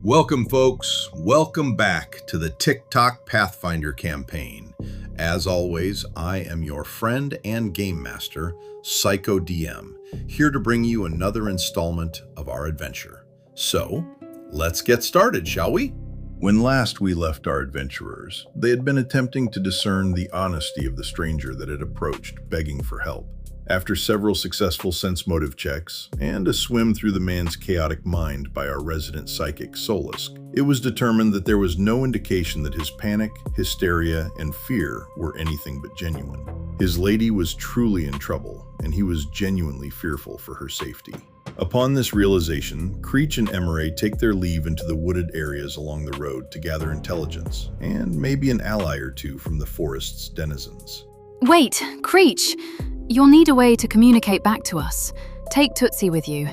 Welcome, folks. Welcome back to the TikTok Pathfinder campaign. As always, I am your friend and game master, Psycho DM, here to bring you another installment of our adventure. So, let's get started, shall we? When last we left our adventurers, they had been attempting to discern the honesty of the stranger that had approached, begging for help. After several successful sense motive checks and a swim through the man's chaotic mind by our resident psychic Solisk, it was determined that there was no indication that his panic, hysteria, and fear were anything but genuine. His lady was truly in trouble, and he was genuinely fearful for her safety. Upon this realization, Creech and Emery take their leave into the wooded areas along the road to gather intelligence, and maybe an ally or two from the forest's denizens. Wait, Creech! You'll need a way to communicate back to us. Take Tootsie with you.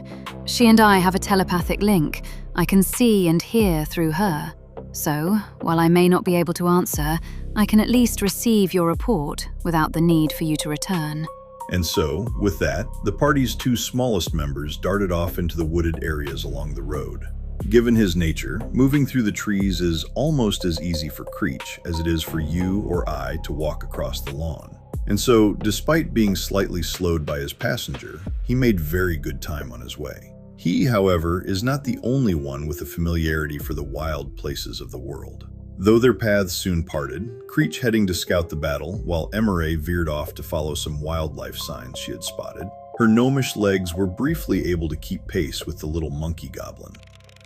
She and I have a telepathic link. I can see and hear through her. So, while I may not be able to answer, I can at least receive your report without the need for you to return. And so, with that, the party's two smallest members darted off into the wooded areas along the road. Given his nature, moving through the trees is almost as easy for Creech as it is for you or I to walk across the lawn. And so, despite being slightly slowed by his passenger, he made very good time on his way. He, however, is not the only one with a familiarity for the wild places of the world. Though their paths soon parted, Creech heading to scout the battle, while Emery veered off to follow some wildlife signs she had spotted, her gnomish legs were briefly able to keep pace with the little monkey goblin.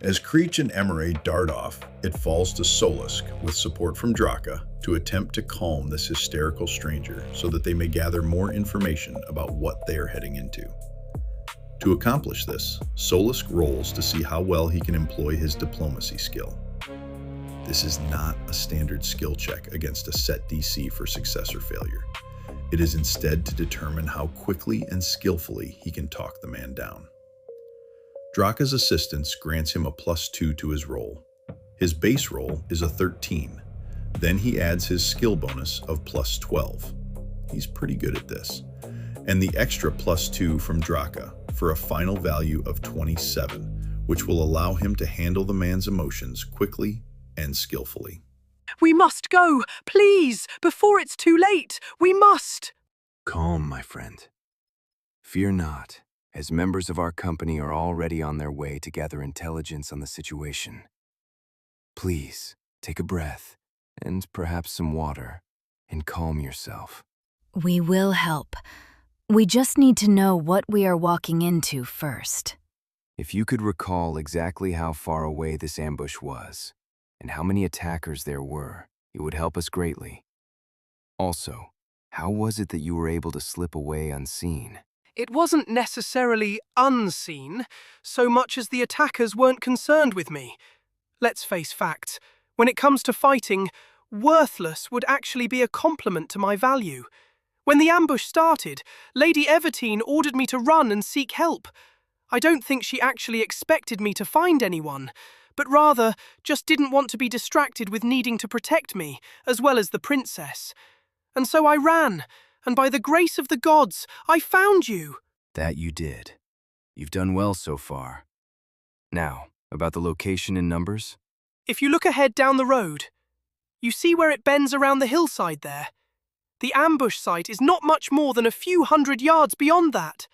As Creech and Emery dart off, it falls to Solisk, with support from Draka, to attempt to calm this hysterical stranger so that they may gather more information about what they are heading into. To accomplish this, Solisk rolls to see how well he can employ his diplomacy skill. This is not a standard skill check against a set DC for success or failure. It is instead to determine how quickly and skillfully he can talk the man down. Draka's assistance grants him a +2 to his roll. His base roll is a 13. Then he adds his skill bonus of +12. He's pretty good at this. And the extra +2 from Draka for a final value of 27, which will allow him to handle the man's emotions quickly and skillfully. We must go, please, before it's too late. We must. Calm, my friend. Fear not, as members of our company are already on their way to gather intelligence on the situation. Please, take a breath, and perhaps some water, and calm yourself. We will help. We just need to know what we are walking into first. If you could recall exactly how far away this ambush was, and how many attackers there were, it would help us greatly. Also, how was it that you were able to slip away unseen? It wasn't necessarily unseen, so much as the attackers weren't concerned with me. Let's face facts. When it comes to fighting, worthless would actually be a compliment to my value. When the ambush started, Lady Evertine ordered me to run and seek help. I don't think she actually expected me to find anyone, but rather just didn't want to be distracted with needing to protect me, as well as the princess. And so I ran, and by the grace of the gods, I found you. That you did. You've done well so far. Now, about the location and numbers? If you look ahead down the road, you see where it bends around the hillside there. The ambush site is not much more than a few hundred yards beyond that.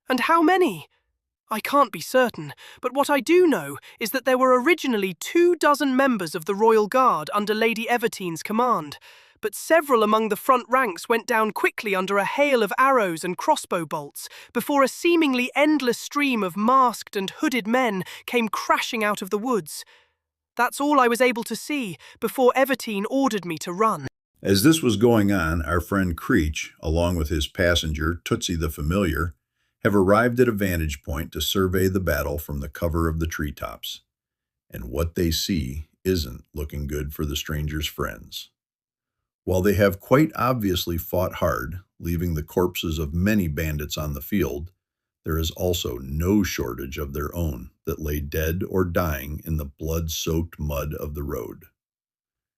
And how many? I can't be certain, but what I do know is that there were originally 24 members of the Royal Guard under Lady Evertine's command, but several among the front ranks went down quickly under a hail of arrows and crossbow bolts before a seemingly endless stream of masked and hooded men came crashing out of the woods. That's all I was able to see before Evertine ordered me to run. As this was going on, our friend Creech, along with his passenger, Tootsie the Familiar, have arrived at a vantage point to survey the battle from the cover of the treetops. And what they see isn't looking good for the stranger's friends. While they have quite obviously fought hard, leaving the corpses of many bandits on the field, there is also no shortage of their own that lay dead or dying in the blood-soaked mud of the road.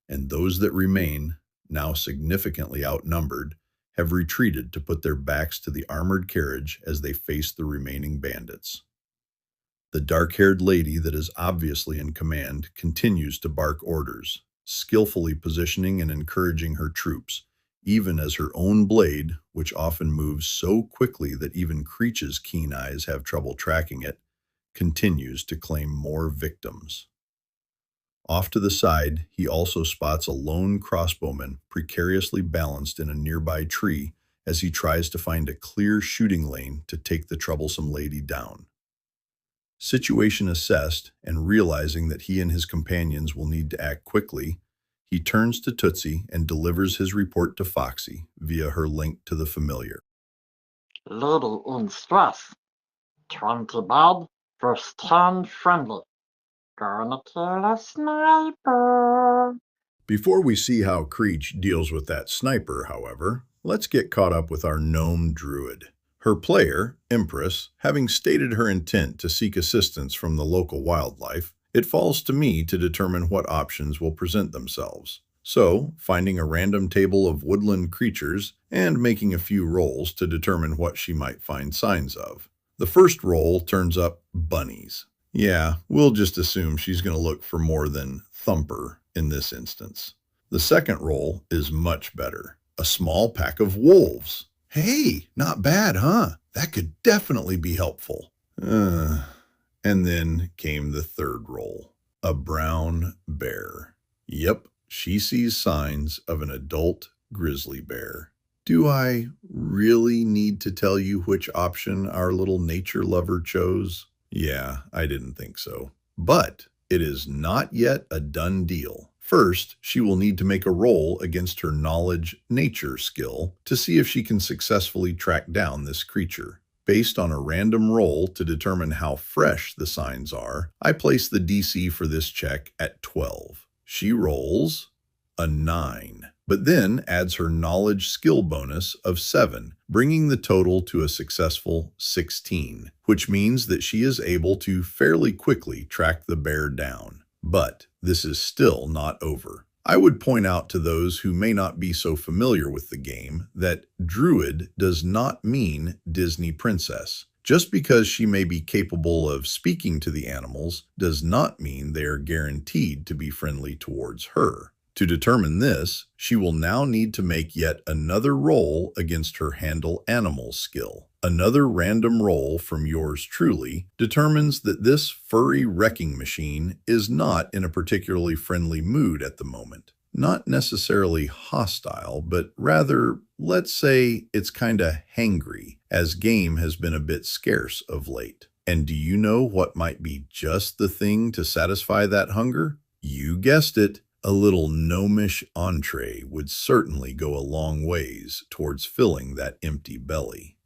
And those that remain, now significantly outnumbered, have retreated to put their backs to the armored carriage as they face the remaining bandits. The dark-haired lady that is obviously in command continues to bark orders, skillfully positioning and encouraging her troops, even as her own blade, which often moves so quickly that even Creech's keen eyes have trouble tracking it, continues to claim more victims. Off to the side, he also spots a lone crossbowman precariously balanced in a nearby tree as he tries to find a clear shooting lane to take the troublesome lady down. Situation assessed, and realizing that he and his companions will need to act quickly, he turns to Tootsie and delivers his report to Foxy via her link to the familiar. Lady in stress. 20 bad, first 10 friendly. Gonna kill a sniper. Before we see how Creech deals with that sniper, however, let's get caught up with our gnome druid. Her player, Empress, having stated her intent to seek assistance from the local wildlife, it falls to me to determine what options will present themselves. So, finding a random table of woodland creatures and making a few rolls to determine what she might find signs of. The first roll turns up bunnies. Yeah, we'll just assume she's going to look for more than Thumper in this instance. The second roll is much better. A small pack of wolves. Hey, not bad, huh? That could definitely be helpful. And then came the third roll. A brown bear. Yep, she sees signs of an adult grizzly bear. Do I really need to tell you which option our little nature lover chose? Yeah, I didn't think so. But it is not yet a done deal. First, she will need to make a roll against her knowledge nature skill to see if she can successfully track down this creature. Based on a random roll to determine how fresh the signs are, I place the DC for this check at 12. She rolls a 9, but then adds her knowledge skill bonus of 7, bringing the total to a successful 16, which means that she is able to fairly quickly track the bear down. But this is still not over. I would point out to those who may not be so familiar with the game that Druid does not mean Disney princess. Just because she may be capable of speaking to the animals does not mean they are guaranteed to be friendly towards her. To determine this, she will now need to make yet another roll against her handle animals skill. Another random roll from yours truly determines that this furry wrecking machine is not in a particularly friendly mood at the moment. Not necessarily hostile, but rather, let's say it's kinda hangry, as game has been a bit scarce of late. And do you know what might be just the thing to satisfy that hunger? You guessed it. A little gnomish entree would certainly go a long ways towards filling that empty belly.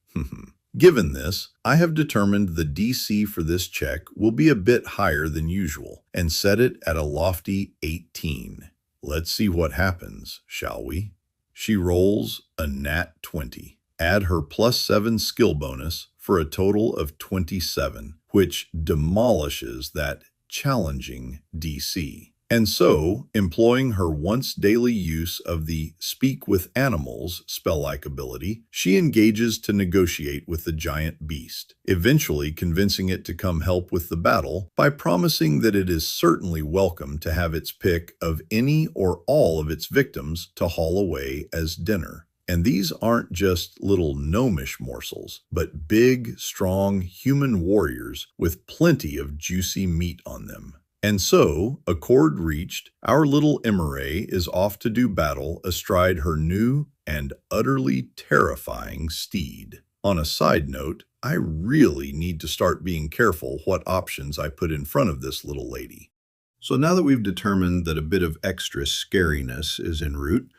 Given this, I have determined the DC for this check will be a bit higher than usual and set it at a lofty 18. Let's see what happens, shall we? She rolls a nat 20. Add her +7 skill bonus for a total of 27, which demolishes that challenging DC. And so, employing her once daily use of the Speak with Animals spell-like ability, she engages to negotiate with the giant beast, eventually convincing it to come help with the battle by promising that it is certainly welcome to have its pick of any or all of its victims to haul away as dinner. And these aren't just little gnomish morsels, but big, strong human warriors with plenty of juicy meat on them. And so, accord reached, our little Emirae is off to do battle astride her new and utterly terrifying steed. On a side note, I really need to start being careful what options I put in front of this little lady. So now that we've determined that a bit of extra scariness is en route,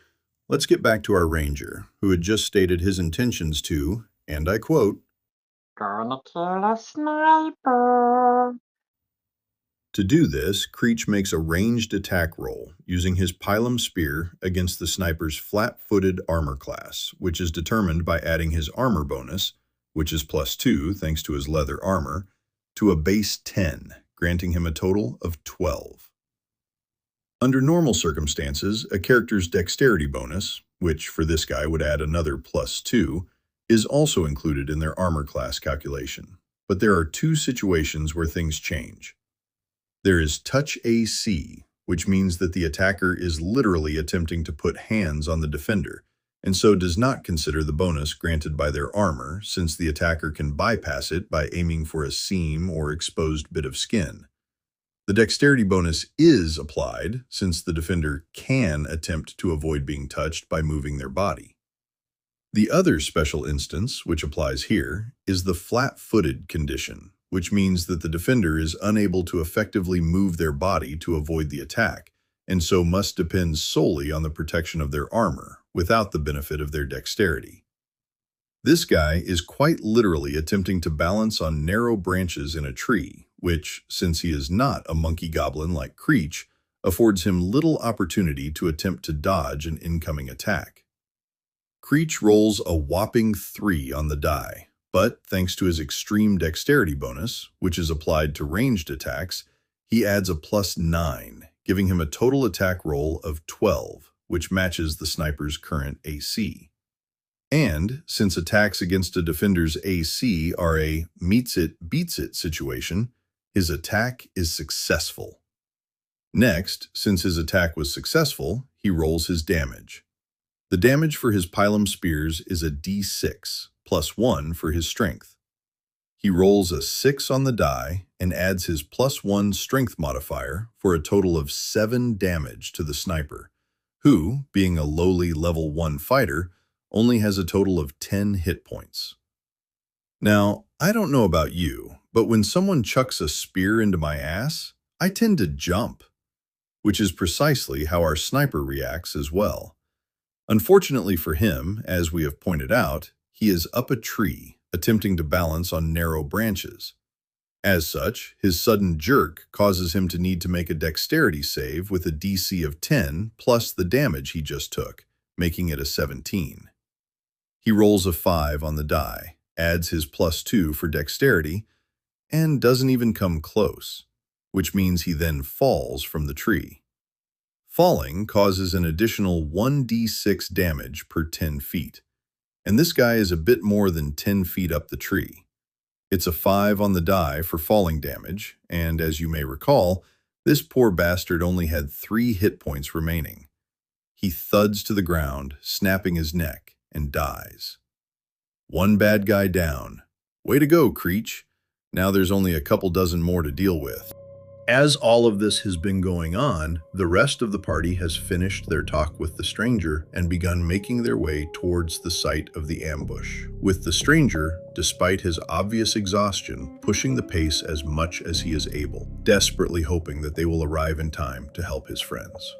let's get back to our ranger, who had just stated his intentions to, and I quote, Gonna kill a sniper. To do this, Creech makes a ranged attack roll, using his Pilum Spear against the sniper's flat-footed armor class, which is determined by adding his armor bonus, which is +2 thanks to his leather armor, to a base 10, granting him a total of 12. Under normal circumstances, a character's dexterity bonus, which for this guy would add another +2, is also included in their armor class calculation. But there are two situations where things change. There is touch AC, which means that the attacker is literally attempting to put hands on the defender, and so does not consider the bonus granted by their armor, since the attacker can bypass it by aiming for a seam or exposed bit of skin. The dexterity bonus is applied, since the defender can attempt to avoid being touched by moving their body. The other special instance, which applies here, is the flat-footed condition, which means that the defender is unable to effectively move their body to avoid the attack, and so must depend solely on the protection of their armor, without the benefit of their dexterity. This guy is quite literally attempting to balance on narrow branches in a tree, which, since he is not a monkey goblin like Creech, affords him little opportunity to attempt to dodge an incoming attack. Creech rolls a whopping 3 on the die, but thanks to his extreme dexterity bonus, which is applied to ranged attacks, he adds a +9, giving him a total attack roll of 12, which matches the sniper's current AC. And, since attacks against a defender's AC are a meets-it-beats-it situation, his attack is successful. Next, since his attack was successful, he rolls his damage. The damage for his Pilum Spears is a D6, +1 for his strength. He rolls a 6 on the die and adds his +1 strength modifier for a total of 7 damage to the sniper, who, being a lowly level 1 fighter, only has a total of 10 hit points. Now, I don't know about you, but when someone chucks a spear into my ass, I tend to jump, which is precisely how our sniper reacts as well. Unfortunately for him, as we have pointed out, he is up a tree, attempting to balance on narrow branches. As such, his sudden jerk causes him to need to make a dexterity save with a DC of 10 plus the damage he just took, making it a 17. He rolls a 5 on the die, adds his +2 for dexterity, and doesn't even come close, which means he then falls from the tree. Falling causes an additional 1d6 damage per 10 feet, and this guy is a bit more than 10 feet up the tree. It's a 5 on the die for falling damage, and as you may recall, this poor bastard only had 3 hit points remaining. He thuds to the ground, snapping his neck, and dies. One bad guy down. Way to go, Creech. Now there's only a couple dozen more to deal with. As all of this has been going on, the rest of the party has finished their talk with the stranger and begun making their way towards the site of the ambush, with the stranger, despite his obvious exhaustion, pushing the pace as much as he is able, desperately hoping that they will arrive in time to help his friends.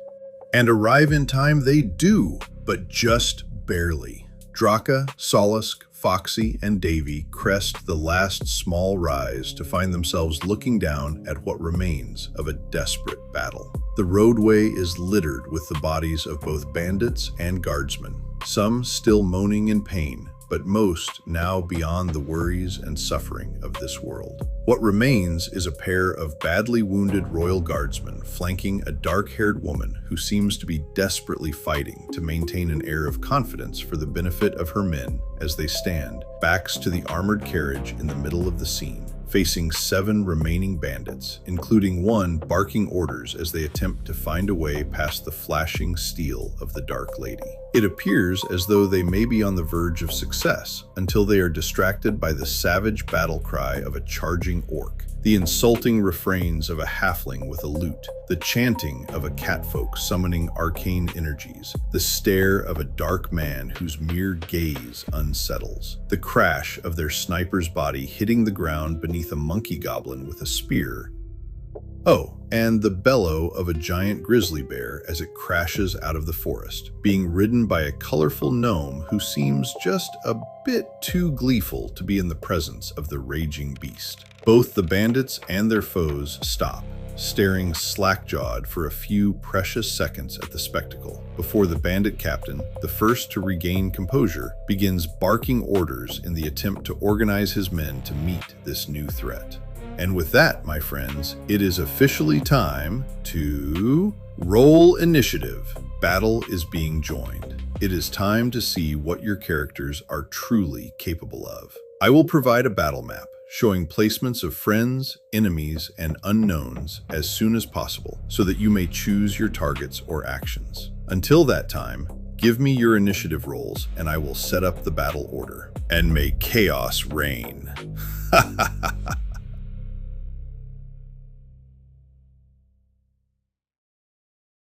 And arrive in time they do, but just barely. Draka, Solusk, Foxy, and Davy crest the last small rise to find themselves looking down at what remains of a desperate battle. The roadway is littered with the bodies of both bandits and guardsmen, some still moaning in pain, but most now beyond the worries and suffering of this world. What remains is a pair of badly wounded royal guardsmen flanking a dark-haired woman who seems to be desperately fighting to maintain an air of confidence for the benefit of her men as they stand, backs to the armored carriage in the middle of the scene, facing 7 remaining bandits, including one barking orders as they attempt to find a way past the flashing steel of the Dark Lady. It appears as though they may be on the verge of success until they are distracted by the savage battle cry of a charging orc, the insulting refrains of a halfling with a lute, the chanting of a catfolk summoning arcane energies, the stare of a dark man whose mere gaze unsettles, the crash of their sniper's body hitting the ground beneath a monkey goblin with a spear. Oh, and the bellow of a giant grizzly bear as it crashes out of the forest, being ridden by a colorful gnome who seems just a bit too gleeful to be in the presence of the raging beast. Both the bandits and their foes stop, staring slack-jawed for a few precious seconds at the spectacle, before the bandit captain, the first to regain composure, begins barking orders in the attempt to organize his men to meet this new threat. And with that, my friends, it is officially time to roll initiative. Battle is being joined. It is time to see what your characters are truly capable of. I will provide a battle map showing placements of friends, enemies, and unknowns as soon as possible so that you may choose your targets or actions. Until that time, give me your initiative rolls and I will set up the battle order. And may chaos reign.